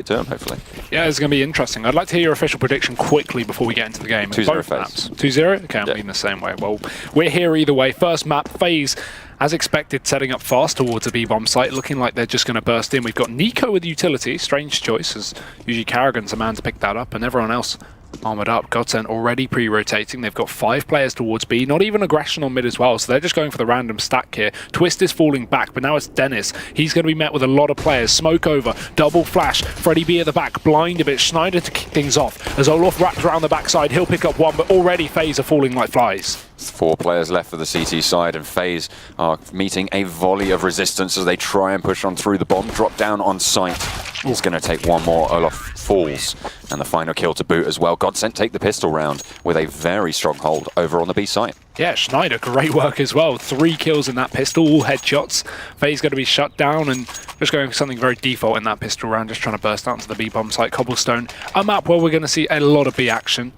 to him, hopefully. Yeah, it's going to be interesting. I'd like to hear your official prediction quickly before we get into the game. 2-0 FaZe. 2-0? Okay, I'm leaning the same way. Well, we're here either way. First map, FaZe, as expected, setting up fast towards a B-bomb site, looking like they're just going to burst in. We've got Nico with utility, strange choice, as usually Karrigan's a man to pick that up, and everyone else armored up. GODSENT already pre-rotating. They've got 5 players towards B, not even aggression on mid as well, so they're just going for the random stack here. Twist is falling back, but now it's Dennis. He's going to be met with a lot of players. Smoke over, double flash, Freddy B at the back, blind a bit, Schneider to kick things off. As Olof wraps around the backside, he'll pick up one, but already FaZe are falling like flies. 4 players left for the CT side, and FaZe are meeting a volley of resistance as they try and push on through the bomb. Drop down on site. It's going to take one more. Olof falls, and the final kill to boot as well. GODSENT take the pistol round with a very strong hold over on the B site. Yeah, Schneider, great work as well. 3 kills in that pistol, all headshots. FaZe going to be shut down and just going for something very default in that pistol round, just trying to burst out to the B-bomb site. Cobblestone, a map where we're going to see a lot of B action.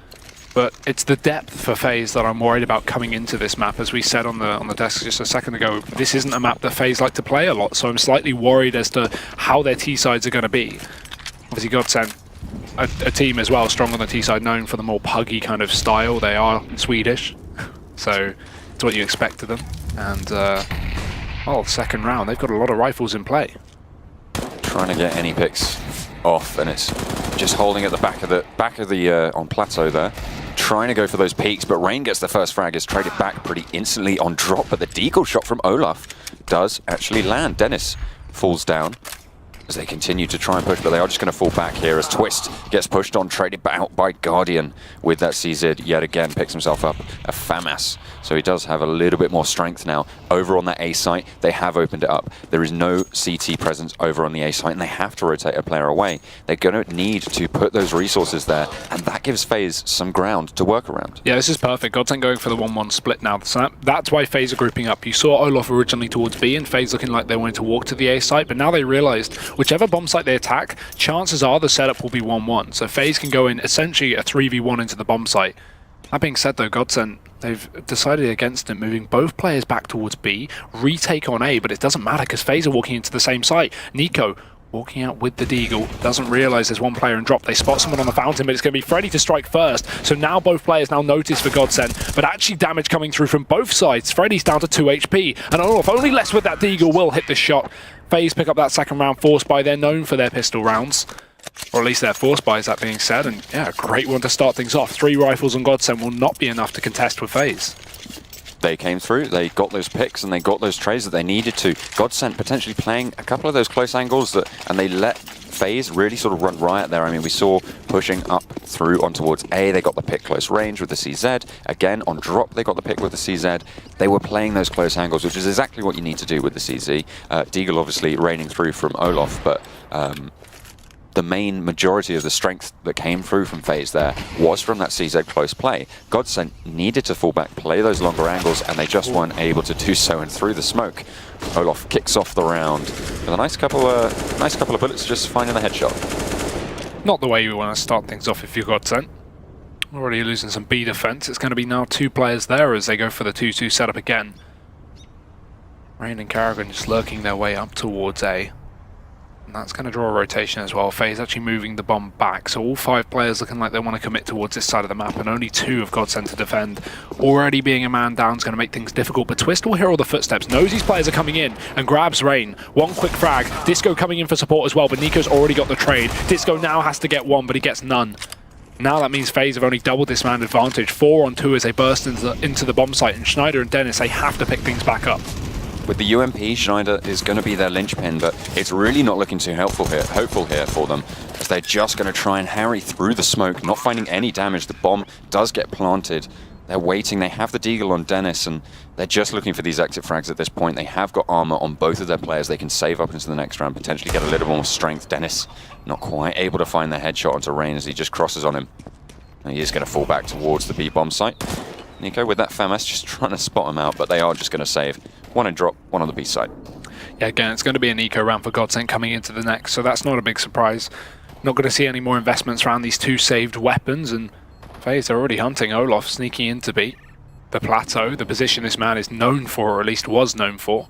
But it's the depth for FaZe that I'm worried about coming into this map. As we said on the desk just a second ago, this isn't a map that FaZe like to play a lot, so I'm slightly worried as to how their T-sides are going to be. Obviously, GODSENT, a team as well, strong on the T-side, known for the more puggy kind of style. They are Swedish, so it's what you expect of them. And, well, second round, they've got a lot of rifles in play. Trying to get any picks off, and it's just holding at the back of the on plateau there. Trying to go for those peaks, but Rain gets the first frag, is traded back pretty instantly on drop, but the deagle shot from Olaf does actually land. Dennis falls down as they continue to try and push, but they are just going to fall back here as Twist gets pushed on, traded out by Guardian with that CZ yet again, picks himself up a FAMAS. So he does have a little bit more strength now. Over on that A site, they have opened it up. There is no CT presence over on the A site, and they have to rotate a player away. They're going to need to put those resources there, and that gives FaZe some ground to work around. Yeah, this is perfect. GODSENT going for the 1-1 split now. So that's why FaZe are grouping up. You saw Olaf originally towards B, and FaZe looking like they wanted to walk to the A site, but now they realized whichever bomb site they attack, chances are the setup will be 1-1. So FaZe can go in essentially a 3v1 into the bomb site. That being said though, GODSENT, they've decided against it, moving both players back towards B, retake on A, but it doesn't matter because FaZe are walking into the same site. Nico walking out with the deagle, doesn't realize there's one player in drop. They spot someone on the fountain, but it's going to be Freddy to strike first. So now both players now notice for GODSENT, but actually damage coming through from both sides. Freddy's down to 2 HP, and Olaf only less with that deagle will hit the shot. FaZe pick up that second round force buy. They're known for their pistol rounds, or at least their force buys, that being said. And yeah, a great one to start things off. 3 rifles on GODSENT will not be enough to contest with FaZe. They came through, they got those picks, and they got those trades that they needed to. GODSENT potentially playing a couple of those close angles, and they let FaZe really sort of run riot there. I mean, we saw pushing up through on towards A, they got the pick close range with the CZ. Again, on drop, they got the pick with the CZ. They were playing those close angles, which is exactly what you need to do with the CZ. Deagle obviously raining through from Olaf, but the main majority of the strength that came through from FaZe there was from that CZ close play. GODSENT needed to fall back, play those longer angles, and they just weren't able to do so. And through the smoke, Olaf kicks off the round with a nice couple of bullets, just finding the headshot. Not the way you want to start things off if you're GODSENT. Already losing some B defense. It's going to be now 2 players there as they go for the 2-2 setup again. Rain and Karrigan just lurking their way up towards A. And that's going to draw a rotation as well. FaZe actually moving the bomb back. So all 5 players looking like they want to commit towards this side of the map, and only 2 of GODSENT to defend. Already being a man down is going to make things difficult, but Twist will hear all the footsteps, knows these players are coming in, and grabs Rain. One quick frag. Disco coming in for support as well, but Nico's already got the trade. Disco now has to get one, but he gets none. Now that means FaZe have only doubled this man advantage. 4 on 2 as they burst into the bomb site, and Schneider and Dennis, they have to pick things back up. With the UMP, Schneider is going to be their linchpin, but it's really not looking too hopeful here for them, as they're just going to try and harry through the smoke, not finding any damage. The bomb does get planted. They're waiting. They have the deagle on Dennis, and they're just looking for these exit frags at this point. They have got armor on both of their players. They can save up into the next round, potentially get a little more strength. Dennis not quite able to find the headshot onto Rain as he just crosses on him. And he is going to fall back towards the B-bomb site. Nico with that FAMAS just trying to spot him out, but they are just going to save. 1 in drop, 1 on the B side. Yeah, again, it's going to be a Nico round for GODSENT coming into the next, so that's not a big surprise. Not going to see any more investments around these 2 saved weapons, and FaZe are already hunting Olaf, sneaking into B. The plateau, the position this man is known for, or at least was known for.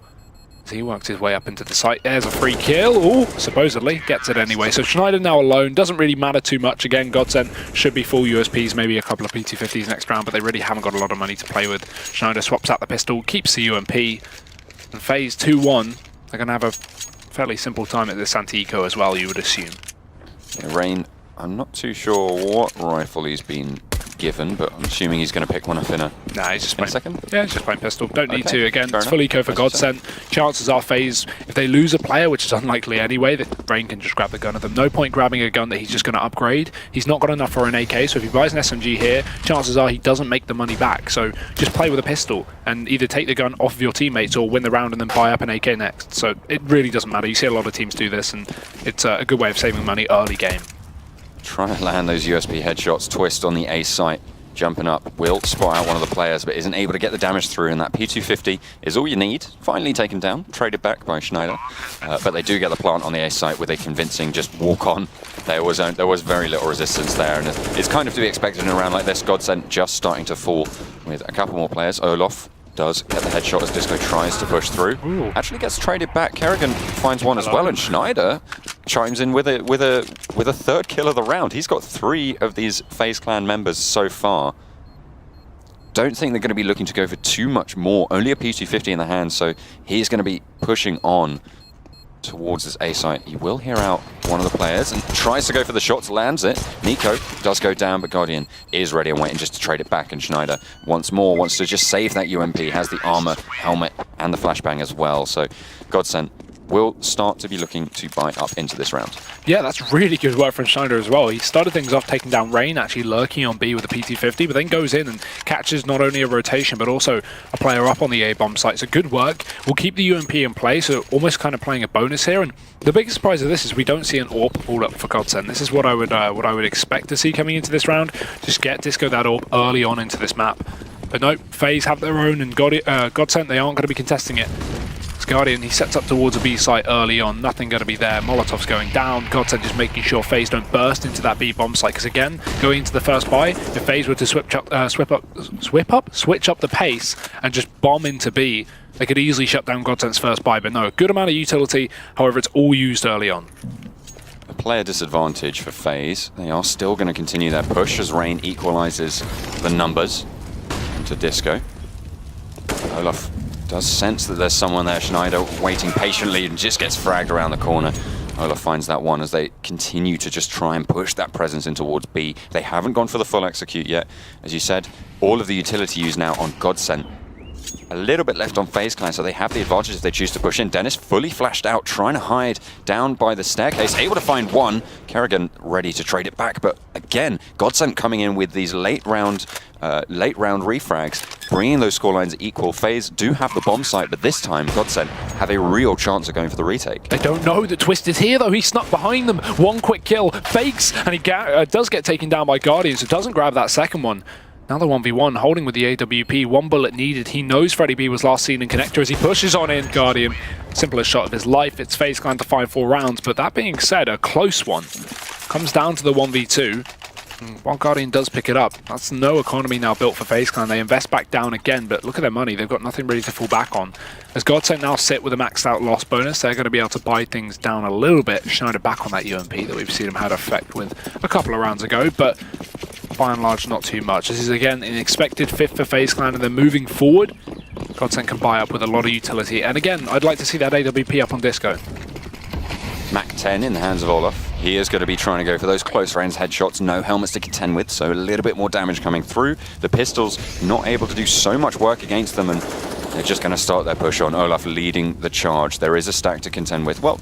as he works his way up into the site. There's a free kill. Ooh, supposedly gets it anyway. So Schneider now alone. Doesn't really matter too much. Again, GODSENT should be full USPs, maybe a couple of PT50s next round, but they really haven't got a lot of money to play with. Schneider swaps out the pistol, keeps the UMP, and FaZe 2-1. They're going to have a fairly simple time at this anti-eco as well, you would assume. Yeah, Rain, I'm not too sure what rifle he's been given, but I'm assuming he's going to pick one up in a Nah, he's just playing second. Yeah, he's just playing pistol. Don't need Okay, to. Again, fair it's enough. full eco for GODSENT. Chances are FaZe, if they lose a player, which is unlikely anyway, that Rain can just grab the gun of them. No point grabbing a gun that he's just going to upgrade. He's not got enough for an AK, so if he buys an SMG here, chances are he doesn't make the money back. So just play with a pistol and either take the gun off of your teammates or win the round and then buy up an AK next. So it really doesn't matter. You see a lot of teams do this, and it's a good way of saving money early game. Trying to land those USB headshots. Twist on the A site. Jumping up, will spot out one of the players, but isn't able to get the damage through, and that P250 is all you need. Finally taken down, traded back by Schneider, but they do get the plant on the A site with a convincing just walk on. There was very little resistance there, and it's kind of to be expected in a round like this. GODSENT just starting to fall with a couple more players. Olaf does get the headshot as Disco tries to push through. Ooh. Actually gets traded back. Kerrigan finds one as well, and Schneider chimes in with a third kill of the round. He's got 3 of these FaZe Clan members so far. Don't think they're going to be looking to go for too much more. Only a P250 in the hand, so he's going to be pushing on towards this A site. He will hear out one of the players and tries to go for the shots, lands it. Nico does go down, but Guardian is ready and waiting just to trade it back, and Schneider once more wants to just save that UMP, has the armor, helmet, and the flashbang as well. So GODSENT will start to be looking to buy up into this round. Yeah, that's really good work from Schneider as well. He started things off taking down Rain, actually lurking on B with a PT50, but then goes in and catches not only a rotation, but also a player up on the A-bomb site. So good work. We'll keep the UMP in play, so almost kind of playing a bonus here. And the biggest surprise of this is we don't see an AWP pulled up for GODSENT. This is what I would expect to see coming into this round. Just get Disco that AWP early on into this map. But no, FaZe have their own, and GODSENT, they aren't going to be contesting it. Guardian, he sets up towards a B site early on, nothing going to be there. Molotov's going down. GODSENT just making sure FaZe don't burst into that B bomb site, because again, going into the first buy, if FaZe were to switch up the pace and just bomb into B, they could easily shut down GODSENT's first buy. But no, a good amount of utility. However, it's all used early on. A player disadvantage for FaZe. They are still going to continue their push as Rain equalizes the numbers into Disco. Olaf does sense that there's someone there. Schneider waiting patiently and just gets fragged around the corner. Olaf finds that one as they continue to just try and push that presence in towards B. They haven't gone for the full execute yet. As you said, all of the utility used now on GODSENT. A little bit left on FaZe Clan, so they have the advantage if they choose to push in. Dennis fully flashed out, trying to hide down by the staircase, able to find one. Kerrigan ready to trade it back, but again, GODSENT coming in with these late round refrags, bringing those scorelines equal. FaZe do have the bomb site, but this time GODSENT have a real chance of going for the retake. They don't know that Twist is here, though. He snuck behind them. One quick kill, fakes, and he does get taken down by Guardian, so doesn't grab that second one. Now the 1v1, holding with the AWP, 1 bullet needed. He knows Freddy B was last seen in Connector as he pushes on in. Guardian, simplest shot of his life. It's FaZe Clan to 5-4 rounds, but that being said, a close one. Comes down to the 1v2. While Guardian does pick it up, that's no economy now built for FaZe Clan. They invest back down again, but look at their money. They've got nothing really to fall back on. As GODSENT now sit with a maxed out loss bonus, they're going to be able to buy things down a little bit. Schneider back on that UMP that we've seen him had effect with a couple of rounds ago, but by and large, not too much. This is, again, an expected 5th for FaZe Clan, and then moving forward, GODSENT can buy up with a lot of utility. And again, I'd like to see that AWP up on Disco. Mac 10 in the hands of Olaf. He is going to be trying to go for those close range headshots. No helmets to contend with, so a little bit more damage coming through. The pistols not able to do so much work against them, and they're just going to start their push on. Olaf leading the charge. There is a stack to contend with. Well,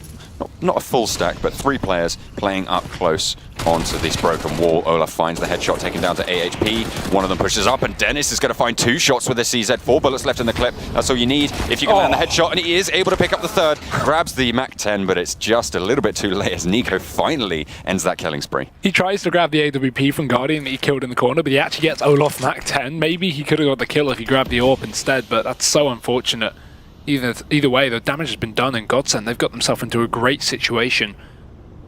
not a full stack, but 3 players playing up close onto this broken wall. Olaf finds the headshot taken down to AHP. One of them pushes up, and Dennis is going to find 2 shots with the CZ. 4 bullets left in the clip. That's all you need if you can land the headshot, and he is able to pick up the 3rd. Grabs the Mac 10, but it's just a little bit too late as Nico finally ends that killing spree. He tries to grab the AWP from Guardian that he killed in the corner, but he actually gets Olaf Mac 10. Maybe he could have got the kill if he grabbed the AWP instead, but that's so unfortunate. Either way, the damage has been done in GODSENT. They've got themselves into a great situation.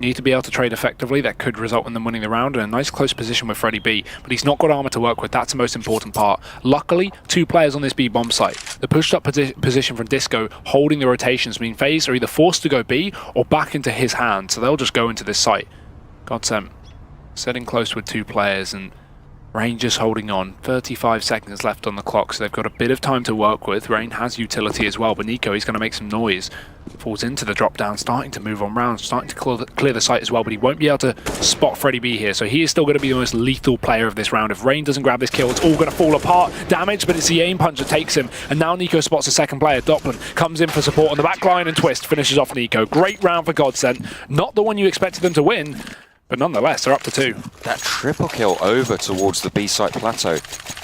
Need to be able to trade effectively. That could result in them winning the round, and a nice close position with Freddy B. But he's not got armor to work with. That's the most important part. Luckily, 2 players on this B bomb site. The pushed up position from Disco holding the rotations mean FaZe are either forced to go B or back into his hand, so they'll just go into this site. GODSENT setting close with 2 players, and Rain just holding on. 35 seconds left on the clock, so they've got a bit of time to work with. Rain has utility as well, but Nico, he's going to make some noise. Falls into the drop down, starting to move on rounds, starting to clear the site as well, but he won't be able to spot Freddy B here, so he is still going to be the most lethal player of this round. If Rain doesn't grab this kill, it's all going to fall apart. Damage, but it's the aim punch that takes him, and now Nico spots a second player. Doppler comes in for support on the back line, and Twist finishes off Nico. Great round for GODSENT. Not the one you expected them to win, but nonetheless, they're up to 2. That triple kill over towards the B-site plateau,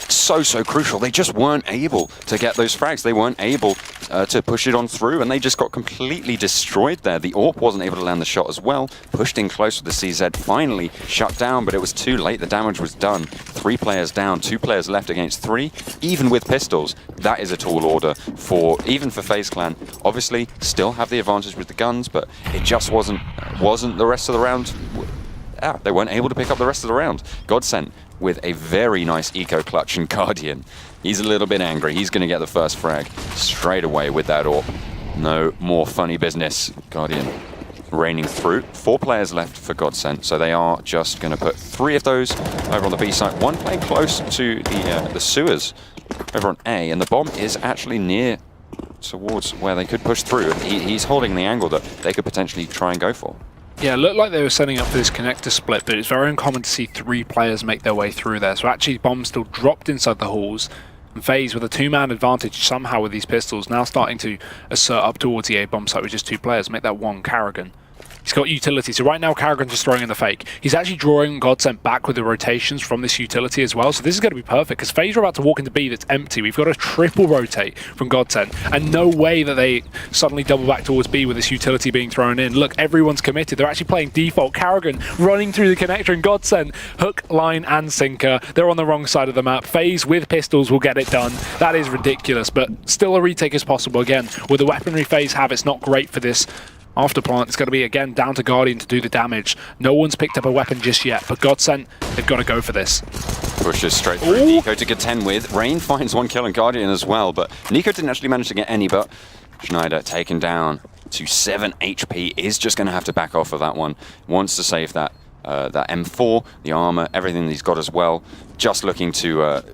so crucial. They just weren't able to get those frags. They weren't able to push it on through, and they just got completely destroyed there. The AWP wasn't able to land the shot as well. Pushed in close with the CZ, finally shut down, but it was too late. The damage was done. 3 players down, 2 players left against 3. Even with pistols, that is a tall order even for FaZe Clan. Obviously, still have the advantage with the guns, but it just wasn't the rest of the round. They weren't able to pick up the rest of the round. GODSENT with a very nice eco clutch, and Guardian, he's a little bit angry. He's going to get the first frag straight away with that AWP. No more funny business. Guardian raining through. 4 players left for GODSENT, so they are just going to put 3 of those over on the B side. 1 playing close to the sewers over on A, and the bomb is actually near towards where they could push through. And he's holding the angle that they could potentially try and go for. Yeah, it looked like they were setting up for this connector split, but it's very uncommon to see 3 players make their way through there. So actually, bomb still dropped inside the halls, and FaZe with a 2-man advantage somehow with these pistols, now starting to assert up towards the A bomb site with just 2 players. Make that 1 Carrigan. He's got utility, so right now Carrigan's just throwing in the fake. He's actually drawing GODSENT back with the rotations from this utility as well, so this is going to be perfect, because FaZe are about to walk into B that's empty. We've got a triple rotate from GODSENT, and no way that they suddenly double back towards B with this utility being thrown in. Look, everyone's committed. They're actually playing default. Carrigan running through the connector, and GODSENT, hook, line, and sinker. They're on the wrong side of the map. FaZe with pistols will get it done. That is ridiculous, but still a retake is possible. Again, with the weaponry FaZe have, it's not great for this after plant. It's going to be, again, down to Guardian to do the damage. No one's picked up a weapon just yet, but GODSENT, they've got to go for this. Pushes straight through. Ooh. Nico to contend with. Rain finds 1 kill on Guardian as well, but Nico didn't actually manage to get any, but Schneider taken down to 7 HP is just going to have to back off of that one. Wants to save that that M4, the armor, everything that he's got as well. Just looking to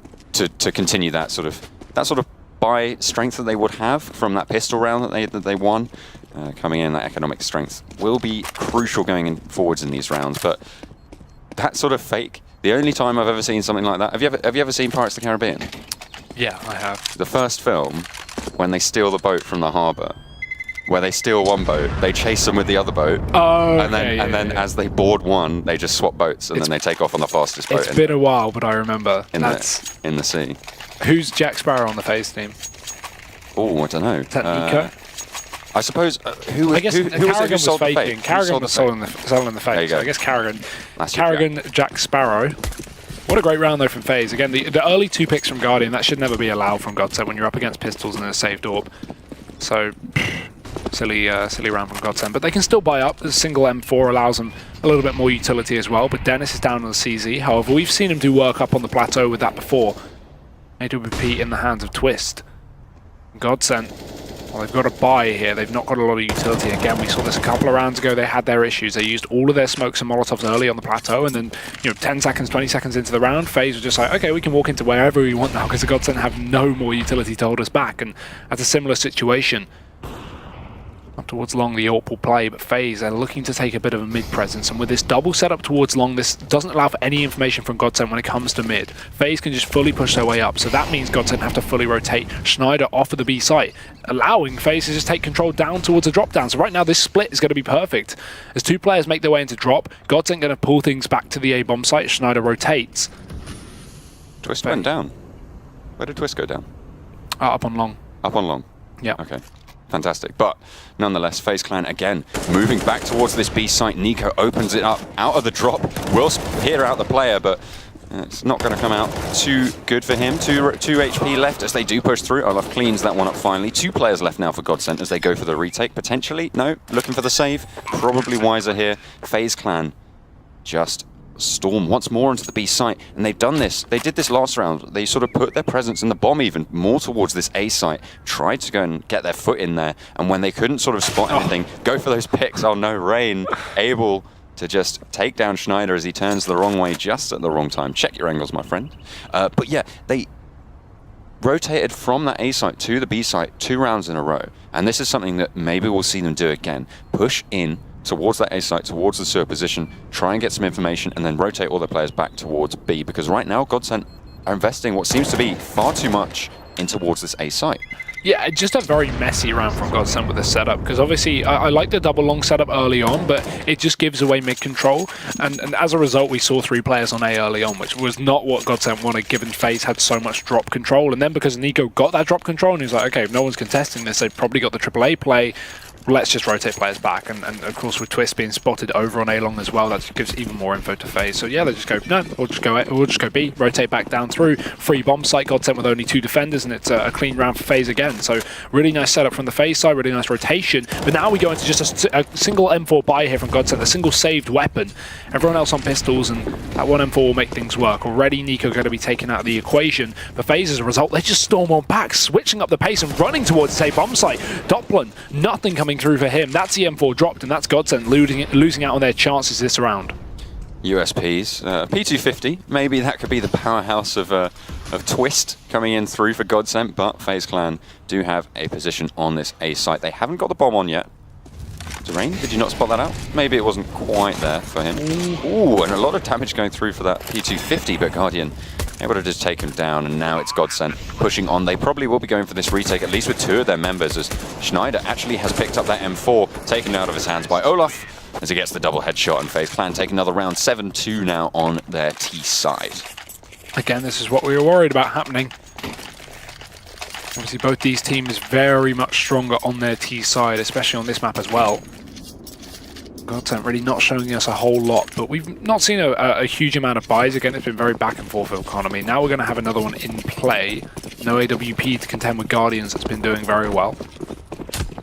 continue that sort of buy strength that they would have from that pistol round that they won. Coming in, that economic strength will be crucial going in forwards in these rounds. But that sort of fake, the only time I've ever seen something like that. Have you ever seen Pirates of the Caribbean? Yeah, I have. The first film, when they steal the boat from the harbour, where they steal one boat, they chase them with the other boat, and then as they board one, they just swap boats, and then they take off on the fastest boat. It's been a while, but I remember. In the sea. Who's Jack Sparrow on the FaZe team? Oh, I don't know. Is that Nico? I suppose who was faking? Carrigan was selling the fake. So I guess Carrigan, Jack Sparrow. What a great round though from FaZe. Again, the early 2 picks from Guardian, that should never be allowed from GODSENT when you're up against pistols and a saved AWP. So silly round from GODSENT, but they can still buy up. The single M4 allows them a little bit more utility as well. But Dennis is down on the CZ. However, we've seen him do work up on the plateau with that before. AWP in the hands of Twist. GODSENT. Well, they've got a buy here. They've not got a lot of utility. Again, we saw this a couple of rounds ago. They had their issues. They used all of their smokes and molotovs early on the plateau, and then 10 seconds, 20 seconds into the round, FaZe was just like, okay, we can walk into wherever we want now because the GODSENT have no more utility to hold us back. And that's a similar situation. Up towards long, the AWP will play, but FaZe are looking to take a bit of a mid presence, and with this double setup towards long, this doesn't allow for any information from GODSENT when it comes to mid. FaZe can just fully push their way up, so that means GODSENT have to fully rotate Schneider off of the B site, allowing FaZe to just take control down towards a drop down. So right now this split is going to be perfect. As 2 players make their way into drop, GODSENT going to pull things back to the A bomb site. Schneider rotates. Twist went down. Where did Twist go down? Up on long. Up on long? Yeah. Okay. Fantastic. But nonetheless, FaZe Clan again moving back towards this B site. Nico opens it up out of the drop. Will peer out the player, but It's not going to come out too good for him. 2 HP left as they do push through. Olaf cleans that one up finally. 2 players left now for GODSENT as they go for the retake. Potentially, no, looking for the save. Probably wiser here. FaZe Clan just storm once more into the B site. And they've done this. They did this last round. They sort of put their presence in the bomb even more towards this A site. Tried to go and get their foot in there. And when they couldn't sort of spot anything, go for those picks. Oh no, Rain able to just take down Schneider as he turns the wrong way just at the wrong time. Check your angles, my friend. But yeah, they rotated from that A site to the B site 2 rounds in a row. And this is something that maybe we'll see them do again. Push in towards that A site, towards the sewer position, try and get some information, and then rotate all their players back towards B. Because right now, GODSENT are investing what seems to be far too much in towards this A site. Yeah, just a very messy round from GODSENT with this setup, because obviously I like the double long setup early on, but it just gives away mid control, and as a result we saw 3 players on A early on, which was not what GODSENT wanted given FaZe had so much drop control. And then because NiKo got that drop control and he was like, okay, if no one's contesting this, they've probably got the AAA play, let's just rotate players back. And of course with Twist being spotted over on A long as well, that gives even more info to FaZe. So yeah, they just go, no, we'll just go B, rotate back down through, free bomb site, GODSENT with only 2 defenders, and it's a clean round for FaZe again. So really nice setup from the FaZe side, really nice rotation. But now we go into just a single M4 buy here from GODSENT, a single saved weapon. Everyone else on pistols, and that one M4 will make things work. Already NiKo going to be taken out of the equation. But FaZe as a result, they just storm on back, switching up the pace and running towards the bomb site. Doppler, nothing coming through for him. That's the M4 dropped, and that's GODSENT losing out on their chances this round. USPs. P250, maybe that could be the powerhouse of Twist coming in through for GODSENT, but FaZe Clan do have a position on this A site. They haven't got the bomb on yet. Rain, did you not spot that out? Maybe it wasn't quite there for him. Ooh, and a lot of damage going through for that P250, but Guardian able to just take him down, and now it's GODSENT pushing on. They probably will be going for this retake, at least with 2 of their members, as Schneider actually has picked up that M4, taken out of his hands by Olaf, as he gets the double headshot, and FaZe Clan take another round. 7-2 now on their T side. Again, this is what we were worried about happening. Obviously, both these teams very much stronger on their T side, especially on this map as well. GODSENT really not showing us a whole lot, but we've not seen a huge amount of buys. Again, it's been very back and forth with economy. Now we're going to have another one in play. No AWP to contend with Guardians, that's been doing very well.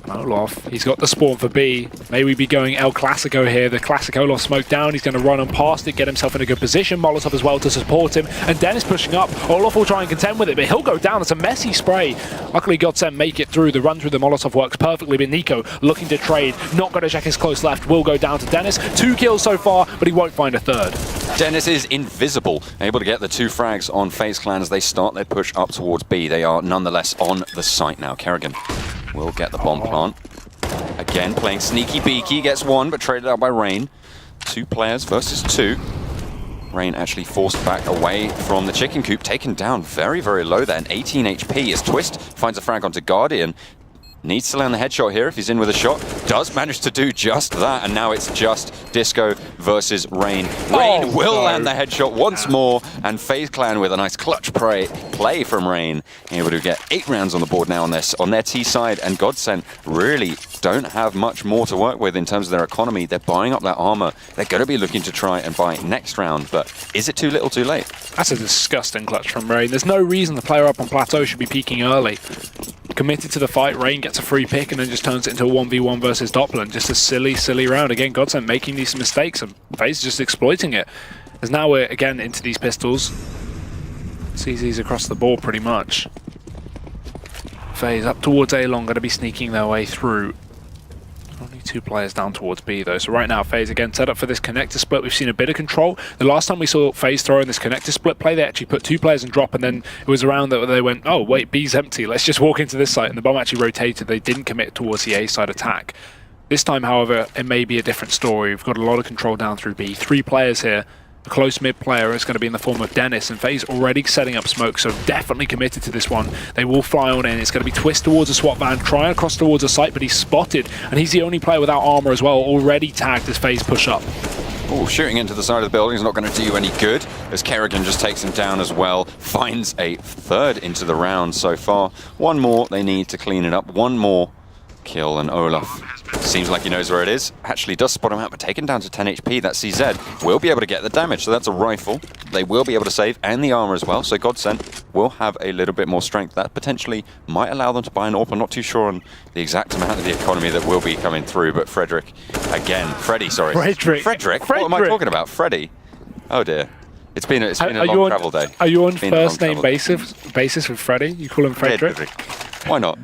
Olaf, he's got the spawn for B. May we be going El Clasico here. The classic Olaf smoke down. He's going to run on past it, get himself in a good position. Molotov as well to support him. And Dennis pushing up. Olaf will try and contend with it, but he'll go down. It's a messy spray. Luckily, GODSENT make it through. The run through the Molotov works perfectly, but NiKo looking to trade. Not going to check his close left. Will go down to Dennis. 2 kills so far, but he won't find a 3rd. Dennis is invisible, able to get the 2 frags on FaZe Clan as they start their push up towards B. They are nonetheless on the site now. Kerrigan will get the bomb plant. Again, playing sneaky beaky, gets 1, but traded out by Rain. 2 players versus 2. Rain actually forced back away from the chicken coop, taken down very, very low there, and 18 HP as Twist finds a frag onto Guardian. Needs to land the headshot here if he's in with a shot. Does manage to do just that, and now it's just Disco versus Rain. Rain will land the headshot once more, and FaZe Clan with a nice clutch play from Rain, able to get 8 rounds on the board now on their T side, and GODSENT really don't have much more to work with in terms of their economy. They're buying up that armor. They're going to be looking to try and buy next round, but is it too little too late? That's a disgusting clutch from Rain. There's no reason the player up on Plateau should be peeking early. Committed to the fight, Rain gets a free pick and then just turns it into a 1v1 versus Doppler. Just a silly, silly round. Again, GODSENT making these mistakes and FaZe just exploiting it. As now we're again into these pistols. CZ's across the board pretty much. FaZe up towards A long, going to be sneaking their way through. Only 2 players down towards B though. So right now FaZe again set up for this connector split. We've seen a bit of control. The last time we saw FaZe throw in this connector split play, they actually put 2 players in drop, and then it was around that they went, oh wait, B's empty, let's just walk into this site, and the bomb actually rotated. They didn't commit towards the A side attack. This time, however, it may be a different story. We've got a lot of control down through B. 3 players here. A close mid player is going to be in the form of Dennis, and FaZe already setting up smoke, so definitely committed to this one. They will fly on in. It's going to be Twist towards a SWAT van, trying across towards a site, but he's spotted, and he's the only player without armor as well, already tagged as FaZe push up. Oh, shooting into the side of the building is not going to do you any good, as Kerrigan just takes him down as well. Finds a 3rd into the round so far. 1 more they need to clean it up. 1 more kill, and Olaf Seems like he knows where it is. Actually does spot him out, but taken down to 10 HP. That CZ will be able to get the damage. So that's a rifle. They will be able to save, and the armor as well. So GODSENT will have a little bit more strength. That potentially might allow them to buy an AWP. I'm not too sure on the exact amount of the economy that will be coming through, but Frederick, again, Freddy, sorry. Frederick? What am I talking about? Freddy? Oh dear. It's been a long travel day. Are you on first name basis with Freddy? You call him Frederick? Why not?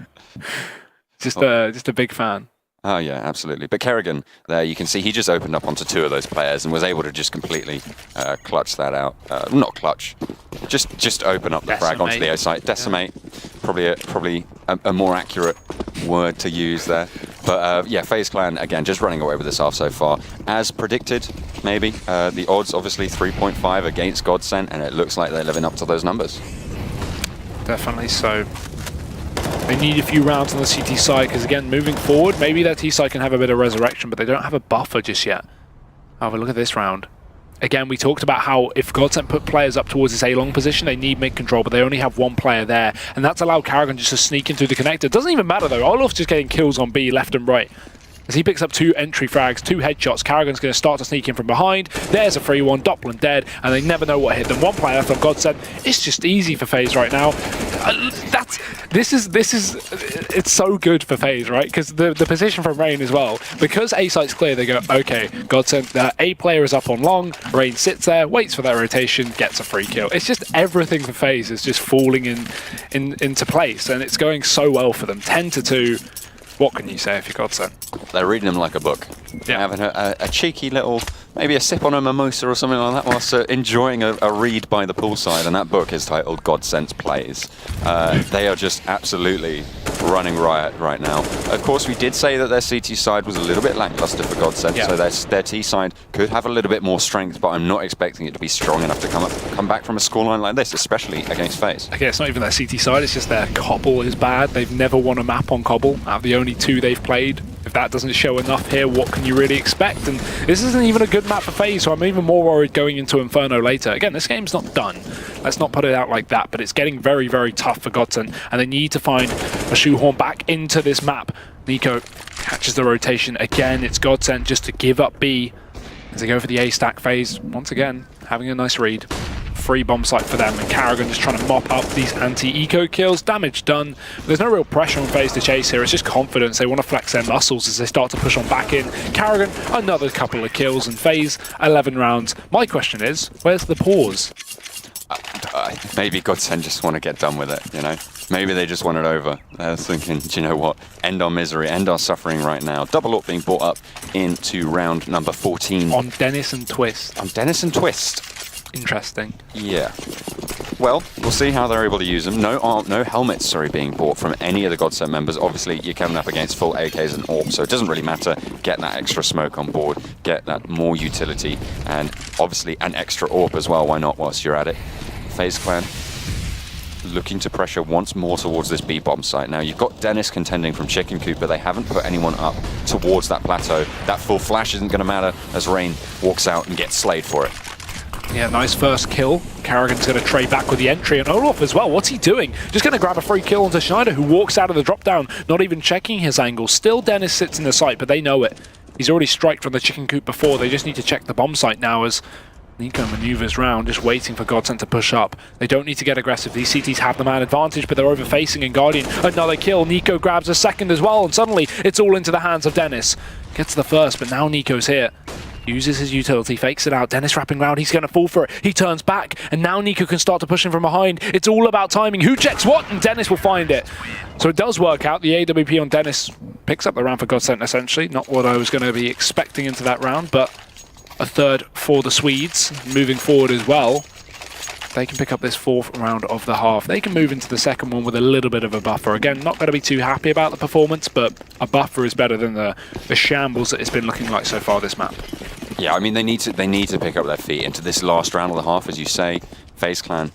Just a big fan. Oh yeah, absolutely. But Kerrigan, there you can see he just opened up onto 2 of those players and was able to just completely clutch that out. Not clutch, just open up the frag onto the A site. Decimate, probably a more accurate word to use there. But yeah, FaZe Clan again just running away with this half so far, as predicted. Maybe the odds obviously 3.5 against GODSENT, and it looks like they're living up to those numbers. Definitely so. They need a few rounds on the CT side, because again, moving forward, maybe their T side can have a bit of resurrection, but they don't have a buffer just yet. However, look at this round. Again, we talked about how if GODSENT put players up towards this A-long position, they need mid-control, but they only have 1 player there, and that's allowed Kerrigan just to sneak in through the connector. Doesn't even matter though, Olof's just getting kills on B left and right. As he picks up 2 entry frags, 2 headshots, Kerrigan's going to start to sneak in from behind. There's a free one, Doppelin dead, and they never know what hit them. 1 player left on GODSENT. It's just easy for FaZe right now. It's so good for FaZe, right? Because the position from Rain as well, because A site's clear, they go, okay, GODSENT, the A player is up on long, Rain sits there, waits for that rotation, gets a free kill. It's just everything for FaZe is just falling into place, and it's going so well for them. 10-2. What can you say if you're GODSENT? They're reading them like a book. Yeah. Having a cheeky little, maybe a sip on a mimosa or something like that, whilst enjoying a read by the poolside. And that book is titled GODSENT Plays. They are just absolutely running riot right now. Of course, we did say that their CT side was a little bit lackluster for GODSENT, so their T side could have a little bit more strength, but I'm not expecting it to be strong enough to come back from a scoreline like this, especially against FaZe. Okay, it's not even their CT side, it's just their Cobble is bad. They've never won a map on Cobble out of the only 2 they've played. If that doesn't show enough here, what can you really expect? And this isn't even a good map for FaZe, so I'm even more worried going into Inferno later. Again, this game's not done. Let's not put it out like that, but it's getting very, very tough for GODSENT, and they need to find a shoehorn back into this map. Nico catches the rotation again. It's GODSENT just to give up B as they go for the A stack. FaZe, once again, having a nice read. Free bomb site for them, and Kerrigan just trying to mop up these anti-eco kills. Damage done. But there's no real pressure on FaZe to chase here. It's just confidence. They want to flex their muscles as they start to push on back in. Kerrigan, another couple of kills, and FaZe, 11 rounds. My question is, where's the pause? Maybe GODSENT just want to get done with it, you know? Maybe they just want it over. They're thinking, do you know what? End our misery, end our suffering right now. Double AWP being brought up into round number 14. On Dennis and Twist. On Dennis and Twist. Interesting. Yeah. Well, we'll see how they're able to use them. No helmets, being bought from any of the GODSENT members. Obviously, you're coming up against full AKs and AWP, so it doesn't really matter. Get that extra smoke on board, get that more utility, and obviously an extra AWP as well. Why not whilst you're at it? FaZe Clan looking to pressure once more towards this B bomb site. Now, you've got Dennis contending from Chicken Coop, but they haven't put anyone up towards that plateau. That full flash isn't going to matter as Rain walks out and gets slayed for it. Yeah, nice first kill. Kerrigan's going to trade back with the entry, and Olof as well. What's he doing? Just going to grab a free kill onto Schneider, who walks out of the drop down, not even checking his angle. Still, Dennis sits in the site, but they know it. He's already striked from the Chicken Coop before. They just need to check the bomb site now as Nico maneuvers round, just waiting for GODSENT to push up. They don't need to get aggressive. These CTs have the man advantage, but they're over-facing, and Guardian, another kill. Nico grabs a second as well, and suddenly it's all into the hands of Dennis. Gets the first, but now Nico's here. Uses his utility, fakes it out. Dennis wrapping around, he's going to fall for it. He turns back, and now Nico can start to push him from behind. It's all about timing. Who checks what? And Dennis will find it. So it does work out. The AWP on Dennis picks up the round for GODSENT, essentially. Not what I was going to be expecting into that round, but a third for the Swedes. Moving forward as well, they can pick up this 4th round of the half. They can move into the second one with a little bit of a buffer. Again, not going to be too happy about the performance, but a buffer is better than the shambles that it's been looking like so far this map. Yeah, I mean, they need to pick up their feet into this last round of the half, as you say. FaZe Clan,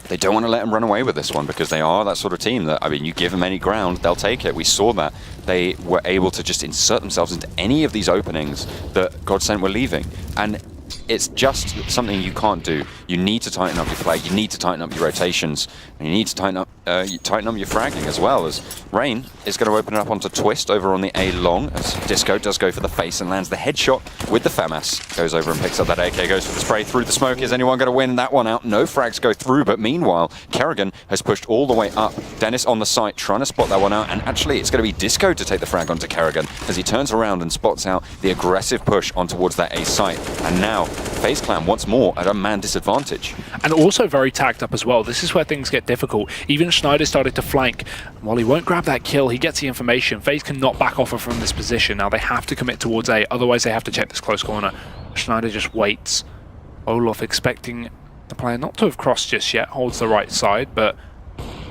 they don't want to let them run away with this one, because they are that sort of team that, I mean, you give them any ground, they'll take it. We saw that. They were able to just insert themselves into any of these openings that GODSENT were leaving. And it's just something you can't do. You need to tighten up your play. You need to tighten up your rotations. And you need to tighten up your fragging as well, as Rain is going to open it up onto Twist over on the A long, as Disco does go for the face and lands the headshot with the FAMAS. Goes over and picks up that AK, goes for the spray through the smoke. Is anyone going to win that one out? No frags go through, but meanwhile, Kerrigan has pushed all the way up. Dennis on the site trying to spot that one out, and actually it's going to be Disco to take the frag onto Kerrigan as he turns around and spots out the aggressive push on towards that A site. And now FaZe Clan once more at a man disadvantage. And also very tagged up as well. This is where things get difficult. Even Schneider started to flank. While he won't grab that kill, he gets the information. FaZe cannot back off from this position. Now they have to commit towards A, otherwise they have to check this close corner. Schneider just waits. Olof expecting the player not to have crossed just yet, holds the right side, but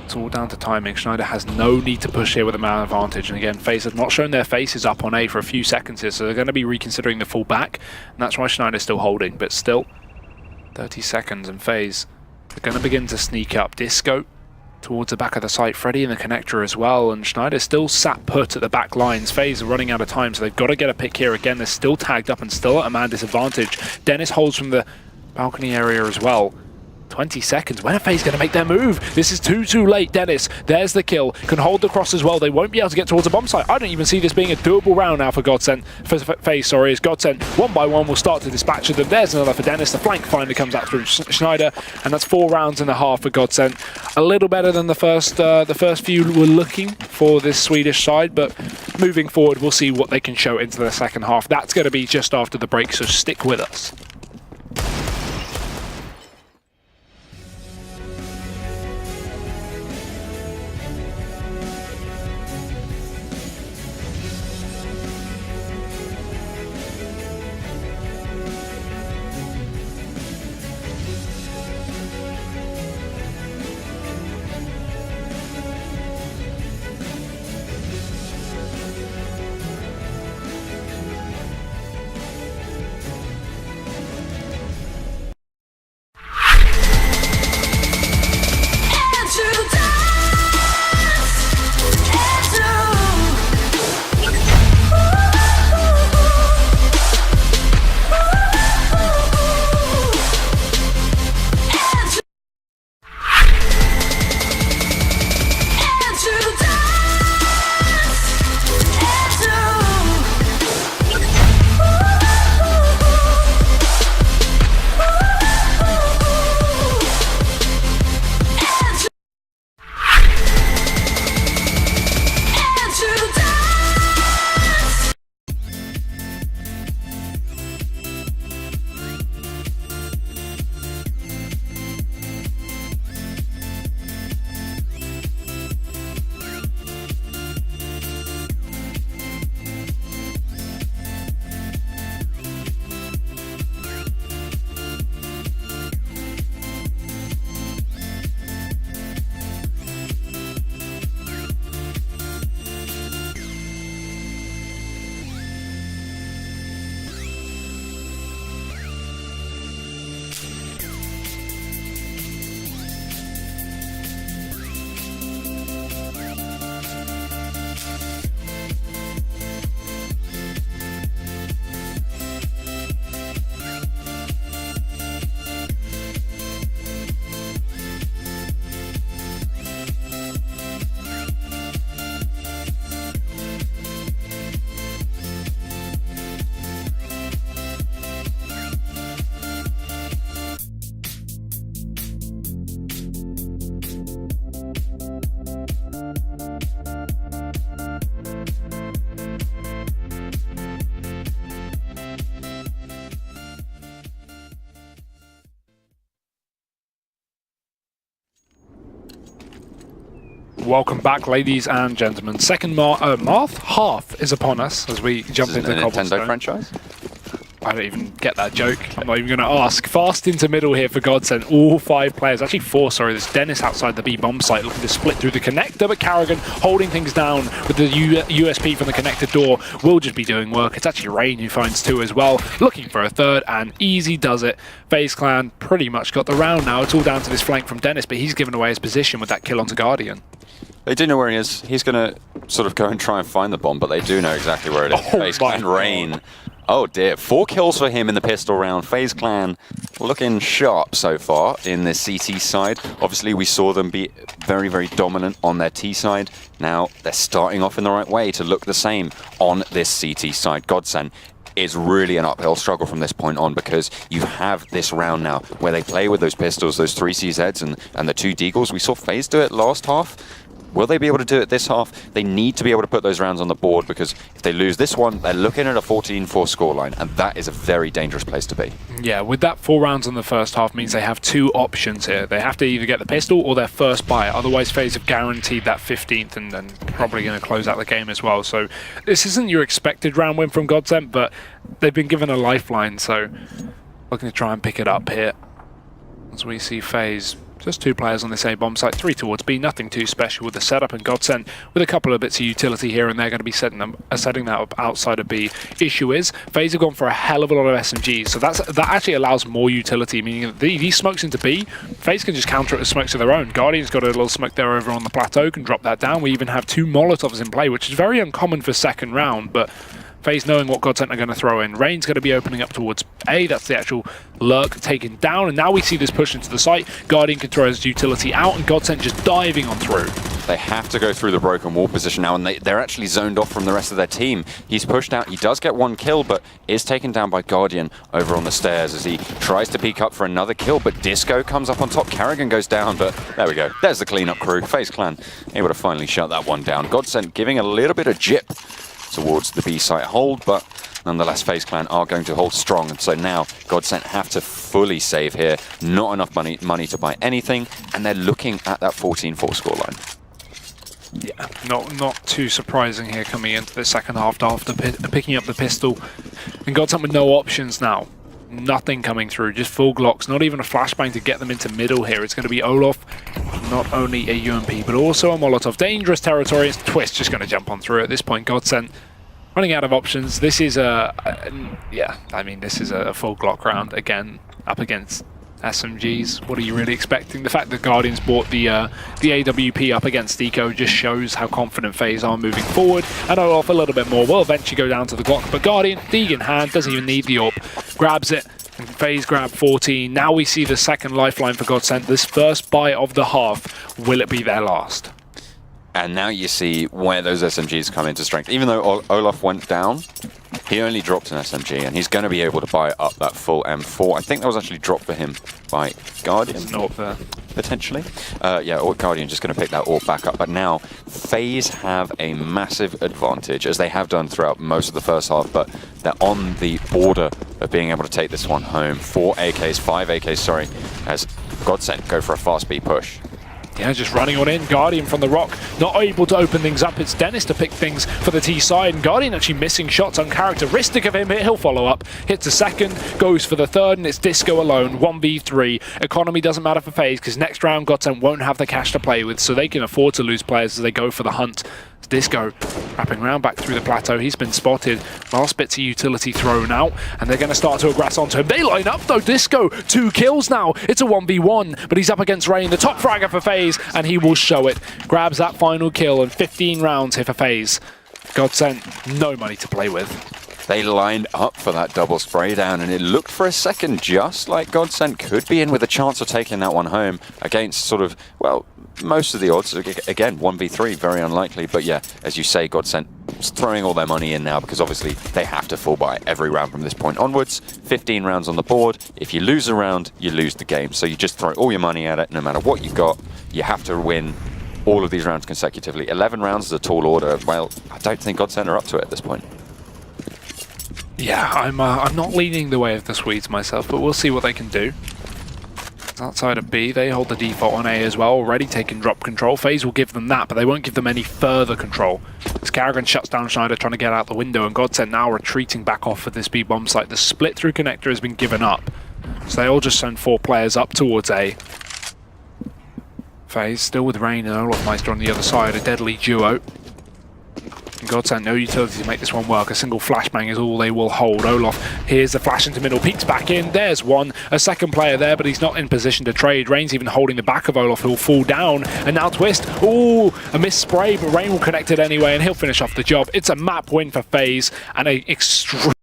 it's all down to timing. Schneider has no need to push here with a man advantage. And again, FaZe have not shown their faces up on A for a few seconds here, so they're going to be reconsidering the full back. And that's why Schneider's still holding, but still 30 seconds and FaZe are going to begin to sneak up. Disco towards the back of the site, Freddy in the connector as well, and Schneider still sat put at the back lines. FaZe are running out of time, so they've got to get a pick here again. They're still tagged up and still at a man disadvantage. Dennis holds from the balcony area as well. 20 seconds. When are FaZe going to make their move? This is too late. Dennis, there's the kill. Can hold the cross as well. They won't be able to get towards the bomb site. I don't even see this being a doable round now for GODSENT. For FaZe, sorry, as GODSENT one by one will start to dispatch of them. There's another for Dennis. The flank finally comes out through Schneider, and that's 4 rounds and a half for GODSENT. A little better than the first few were looking for this Swedish side, but moving forward, we'll see what they can show into the second half. That's going to be just after the break, so stick with us. Welcome back, ladies and gentlemen. Second half is upon us as we jump into the Nintendo franchise. I don't even get that joke. I'm not even going to ask. Fast into middle here for GODSENT. All 5 players, actually 4, sorry. There's Dennis outside the B bomb site looking to split through the connector, but Kerrigan holding things down with the USP from the connected door will just be doing work. It's actually Rain who finds 2 as well, looking for a 3rd, and easy does it. FaZe Clan pretty much got the round now. It's all down to this flank from Dennis, but he's given away his position with that kill onto Guardian. They do know where he is. He's going to sort of go and try and find the bomb, but they do know exactly where it is. FaZe Clan Rain Oh dear, 4 kills for him in the pistol round. FaZe Clan looking sharp so far in the CT side. Obviously, we saw them be very, very dominant on their T side. Now, they're starting off in the right way to look the same on this CT side. GODSENT is really an uphill struggle from this point on, because you have this round now where they play with those pistols, those 3 CZs and the 2 Deagles. We saw FaZe do it last half. Will they be able to do it this half? They need to be able to put those rounds on the board, because if they lose this one, they're looking at a 14-4 scoreline, and that is a very dangerous place to be. Yeah, with that 4 rounds in the first half means they have 2 options here. They have to either get the pistol or their first buy. Otherwise, FaZe have guaranteed that 15th and probably going to close out the game as well. So this isn't your expected round win from GODSENT, but they've been given a lifeline, so looking to try and pick it up here. As we see FaZe, just 2 players on this A bomb site, 3 towards B, nothing too special with the setup, and GODSENT with a couple of bits of utility here and they're going to be setting that up outside of B. Issue is, FaZe have gone for a hell of a lot of SMGs, so that actually allows more utility, meaning that these smokes into B, FaZe can just counter it with smokes of their own. Guardian's got a little smoke there over on the plateau, can drop that down. We even have 2 Molotovs in play, which is very uncommon for second round, but FaZe knowing what GODSENT are going to throw in. Rain's going to be opening up towards A. That's the actual lurk taken down. And now we see this push into the site. Guardian can throw his utility out and GODSENT just diving on through. They have to go through the broken wall position now, and they're actually zoned off from the rest of their team. He's pushed out. He does get 1 kill, but is taken down by Guardian over on the stairs as he tries to peek up for another kill, but Disco comes up on top. Carrigan goes down, but there we go. There's the cleanup crew. FaZe Clan able to finally shut that one down. GODSENT giving a little bit of jip towards the B site hold, but nonetheless FaZe Clan are going to hold strong, and so now GODSENT have to fully save here. Not enough money to buy anything, and they're looking at that 14-4 scoreline. Yeah, not too surprising here coming into the second half after picking up the pistol. And GODSENT with no options now. Nothing coming through, just full Glocks, not even a flashbang to get them into middle here. It's going to be Olof, not only a UMP, but also a Molotov. Dangerous territory. It's Twist just going to jump on through at this point. GODSENT running out of options. This is this is a full Glock round again, up against SMGs. What are you really expecting? The fact that Guardians bought the AWP up against Deco just shows how confident FaZe are moving forward. And Olof a little bit more will eventually go down to the Glock, but Guardian, Deeg in hand, doesn't even need the AWP, grabs it, and FaZe grab 14. Now we see the second lifeline for GODSENT. This first buy of the half, will it be their last? And now you see where those SMGs come into strength. Even though Olof went down, he only dropped an SMG, and he's going to be able to buy up that full M4. I think that was actually dropped for him by Guardian. Not there. Potentially. Or Guardian just going to pick that AWP back up. But now, FaZe have a massive advantage, as they have done throughout most of the first half, but they're on the border of being able to take this one home. 5 AKs, sorry, as GODSENT go for a fast B push. Yeah, just running on in. Guardian from the rock, not able to open things up. It's Dennis to pick things for the T side, and Guardian actually missing shots, uncharacteristic of him. He'll follow up, hits the second, goes for the third, and it's Disco alone, 1v3. Economy doesn't matter for FaZe, because next round GODSENT won't have the cash to play with, so they can afford to lose players as they go for the hunt. Disco wrapping around back through the plateau. He's been spotted. Last bits of utility thrown out, and they're going to start to aggress onto him. They line up though. Disco, 2 kills now. It's a 1v1, but he's up against Rain, the top fragger for FaZe, and he will show it. Grabs that final kill, and 15 rounds here for FaZe. GODSENT, no money to play with. They lined up for that double spray down, and it looked for a second just like GODSENT could be in with a chance of taking that one home against sort of, well, most of the odds. Again, 1v3, very unlikely. But yeah, as you say, GODSENT is throwing all their money in now, because obviously they have to full buy every round from this point onwards. 15 rounds on the board. If you lose a round, you lose the game. So you just throw all your money at it, no matter what you've got. You have to win all of these rounds consecutively. 11 rounds is a tall order. Well, I don't think GODSENT are up to it at this point. Yeah, I'm not leaning the way of the Swedes myself, but we'll see what they can do. Outside of B, they hold the default on A as well, already taking drop control. FaZe will give them that, but they won't give them any further control. As Carrigan shuts down Schneider trying to get out the window, and GODSENT now retreating back off of this B bomb site. The split through connector has been given up, so they all just send 4 players up towards A. FaZe still with Rain and Olofmeister on the other side, a deadly duo. GODSENT, no utility to make this one work. A single flashbang is all they will hold. Olof, here's the flash into middle, peeks back in. There's one. A second player there, but he's not in position to trade. Rain's even holding the back of Olof, who'll fall down. And now Twist. Ooh, a missed spray, but Rain will connect it anyway, and he'll finish off the job. It's a map win for FaZe, and a extreme